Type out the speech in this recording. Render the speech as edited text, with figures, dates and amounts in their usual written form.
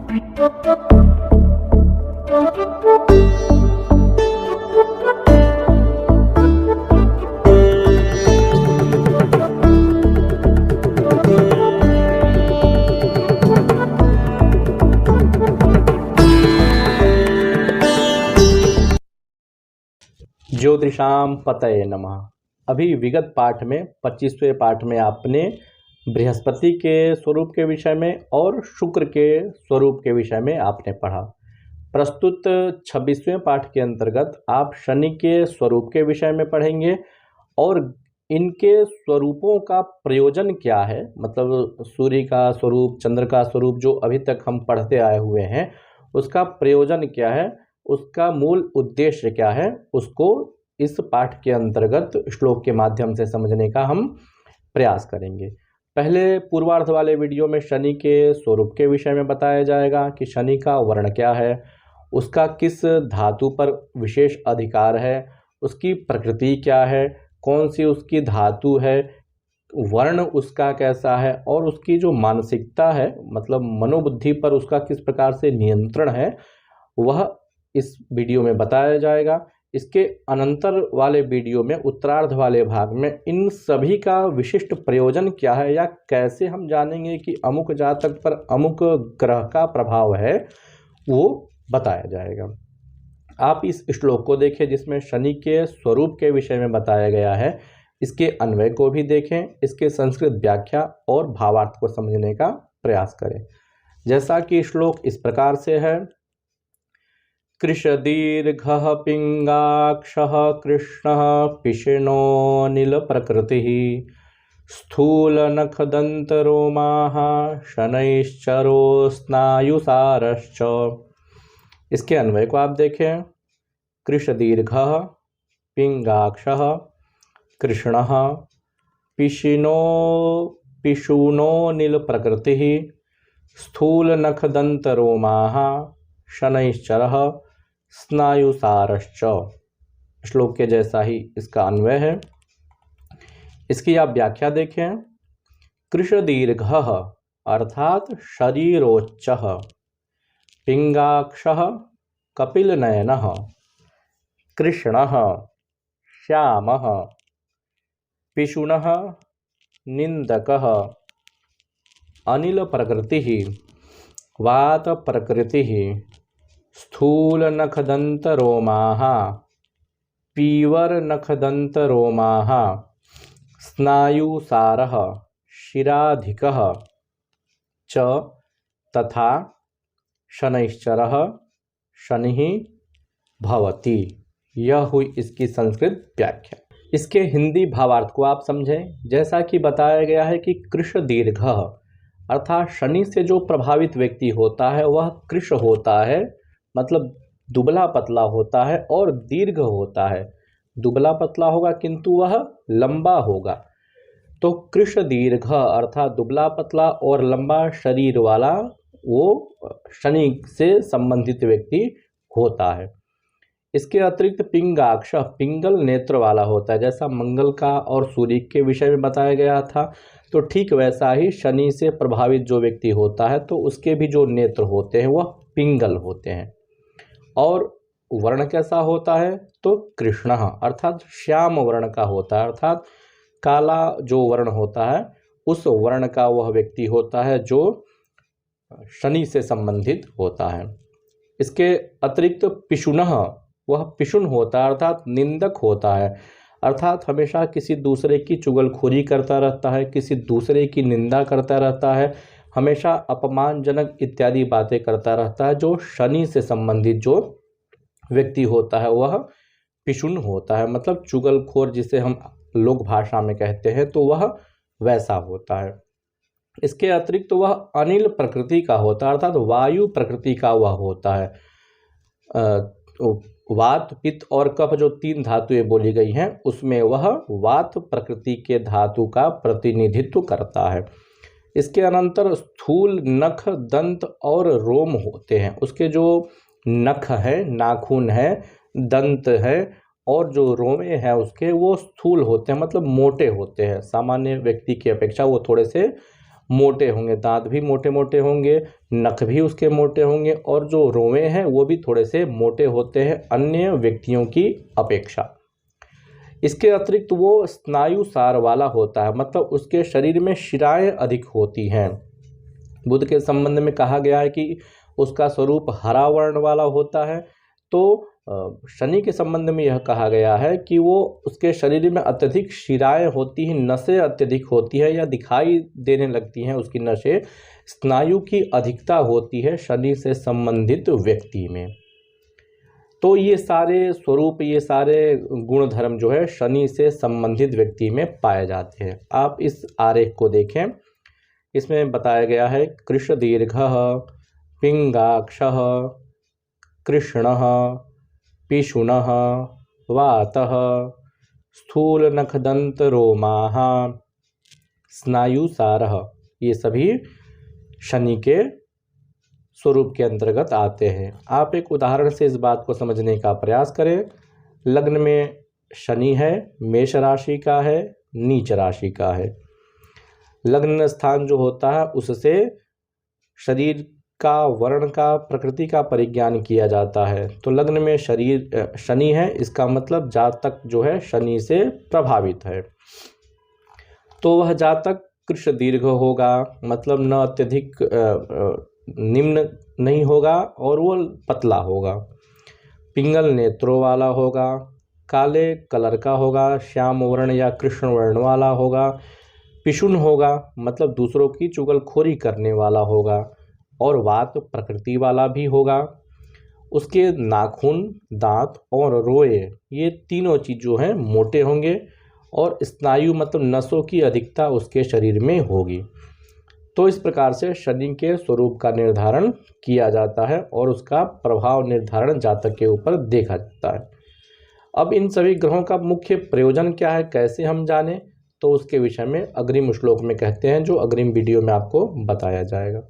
ज्योतिषाम पतये नमः। अभी विगत पाठ में 25वें पाठ में आपने बृहस्पति के स्वरूप के विषय में और शुक्र के स्वरूप के विषय में आपने पढ़ा। प्रस्तुत 26वें पाठ के अंतर्गत आप शनि के स्वरूप के विषय में पढ़ेंगे और इनके स्वरूपों का प्रयोजन क्या है, मतलब सूर्य का स्वरूप, चंद्र का स्वरूप जो अभी तक हम पढ़ते आए हुए हैं उसका प्रयोजन क्या है, उसका मूल उद्देश्य क्या है, उसको इस पाठ के अंतर्गत श्लोक के माध्यम से समझने का हम प्रयास करेंगे। पहले पूर्वार्ध वाले वीडियो में शनि के स्वरूप के विषय में बताया जाएगा कि शनि का वर्ण क्या है, उसका किस धातु पर विशेष अधिकार है, उसकी प्रकृति क्या है, कौन सी उसकी धातु है, वर्ण उसका कैसा है और उसकी जो मानसिकता है मतलब मनोबुद्धि पर उसका किस प्रकार से नियंत्रण है, वह इस वीडियो में बताया जाएगा। इसके अनंतर वाले वीडियो में उत्तरार्ध वाले भाग में इन सभी का विशिष्ट प्रयोजन क्या है या कैसे हम जानेंगे कि अमुक जातक पर अमुक ग्रह का प्रभाव है, वो बताया जाएगा। आप इस श्लोक को देखें जिसमें शनि के स्वरूप के विषय में बताया गया है, इसके अन्वय को भी देखें, इसके संस्कृत व्याख्या और भावार्थ को समझने का प्रयास करें। जैसा कि श्लोक इस प्रकार से है, कृशदीर्घः पिंगाक्षः कृष्णः पिशिनो नील प्रकृति स्थूल नखदंतरोमाः शनैश्चरो स्नायुसारश्च। इसके अन्वय को आप देखें। कृशदीर्घः पिंगाक्षः कृष्णः पिशूनो नील प्रकृति स्थूल नखदंतरोमाः शनैश्चरः स्नायुसारश्च। श्लोक के जैसा ही इसका अन्वय है। इसकी आप व्याख्या देखें। कृशदीर्घः अर्थात शरीरोच्चः, पिंगाक्षः कपिलनयनः, कृष्णः श्यामः, पिशुनः निंदकः, अनिल प्रकृतिः वात प्रकृतिः, स्थूल नखदंतरोमाः पीवर नखदंतरोमाः स्नायुसारः शिराधिकः च तथा शनैश्चरः शनिः भवति। यह हुई इसकी संस्कृत व्याख्या। इसके हिंदी भावार्थ को आप समझें। जैसा कि बताया गया है कि कृशदीर्घः अर्थात शनि से जो प्रभावित व्यक्ति होता है वह कृश होता है, मतलब दुबला पतला होता है और दीर्घ होता है। दुबला पतला होगा किंतु वह लंबा होगा। तो कृश दीर्घ अर्थात दुबला पतला और लंबा शरीर वाला वो शनि से संबंधित व्यक्ति होता है। इसके अतिरिक्त पिंगाक्ष पिंगल नेत्र वाला होता है। जैसा मंगल का और सूर्य के विषय में बताया गया था, तो ठीक वैसा ही शनि से प्रभावित जो व्यक्ति होता है तो उसके भी जो नेत्र होते हैं वह पिंगल होते हैं। और वर्ण कैसा होता है तो कृष्ण अर्थात श्याम वर्ण का होता है, अर्थात काला जो वर्ण होता है उस वर्ण का वह व्यक्ति होता है जो शनि से संबंधित होता है। इसके अतिरिक्त पिशुनः वह पिशुन होता है अर्थात निंदक होता है, अर्थात हमेशा किसी दूसरे की चुगलखोरी करता रहता है, किसी दूसरे की निंदा करता रहता है, हमेशा अपमानजनक इत्यादि बातें करता रहता है। जो शनि से संबंधित जो व्यक्ति होता है वह पिशुन होता है, मतलब चुगलखोर जिसे हम लोक भाषा में कहते हैं, तो वह वैसा होता है। इसके अतिरिक्त वह अनिल प्रकृति का होता है अर्थात वायु प्रकृति का वह होता है। वात पित्त और कफ जो तीन धातुएं बोली गई हैं उसमें वह वात प्रकृति के धातु का प्रतिनिधित्व करता है। इसके अनंतर स्थूल नख दंत और रोम होते हैं। उसके जो नख है, नाखून है, दंत है और जो रोमे हैं उसके वो स्थूल होते हैं, मतलब मोटे होते हैं। सामान्य व्यक्ति की अपेक्षा वो थोड़े से मोटे होंगे, दांत भी मोटे मोटे होंगे, नख भी उसके मोटे होंगे और जो रोंवे हैं वो भी थोड़े से मोटे होते हैं अन्य व्यक्तियों की अपेक्षा। इसके अतिरिक्त वो स्नायु सार वाला होता है, मतलब उसके शरीर में शिराएं अधिक होती हैं। बुध के संबंध में कहा गया है कि उसका स्वरूप हरा वर्ण वाला होता है। तो शनि के संबंध में यह कहा गया है कि वो उसके शरीर में अत्यधिक शिराएं होती हैं, नसें अत्यधिक होती है या दिखाई देने लगती हैं उसकी नसें, स्नायु की अधिकता होती है शनि से संबंधित व्यक्ति में। तो ये सारे स्वरूप, ये सारे गुण धर्म जो है शनि से संबंधित व्यक्ति में पाए जाते हैं। आप इस आरेख को देखें, इसमें बताया गया है कृश दीर्घः पिंगाक्षः कृष्णः पिशुनः वातः स्थूल नखदंत रोमाः स्नायुसारः, ये सभी शनि के स्वरूप के अंतर्गत आते हैं। आप एक उदाहरण से इस बात को समझने का प्रयास करें। लग्न में शनि है, मेष राशि का है, नीच राशि का है। लग्न स्थान जो होता है उससे शरीर का, वर्ण का, प्रकृति का परिज्ञान किया जाता है। तो लग्न में शनि है, इसका मतलब जातक जो है शनि से प्रभावित है। तो वह जातक कृश दीर्घ होगा, मतलब न अत्यधिक निम्न नहीं होगा और वो पतला होगा। पिंगल नेत्रों वाला होगा, काले कलर का होगा, श्याम वर्ण या कृष्ण वर्ण वाला होगा। पिशुन होगा, मतलब दूसरों की चुगलखोरी करने वाला होगा। और वात प्रकृति वाला भी होगा। उसके नाखून, दांत और रोए, ये तीनों चीज़ जो हैं मोटे होंगे और स्नायु मतलब नसों की अधिकता उसके शरीर में होगी। तो इस प्रकार से शनि के स्वरूप का निर्धारण किया जाता है और उसका प्रभाव निर्धारण जातक के ऊपर देखा जाता है। अब इन सभी ग्रहों का मुख्य प्रयोजन क्या है, कैसे हम जानें, तो उसके विषय में अग्रिम श्लोक में कहते हैं, जो अग्रिम वीडियो में आपको बताया जाएगा।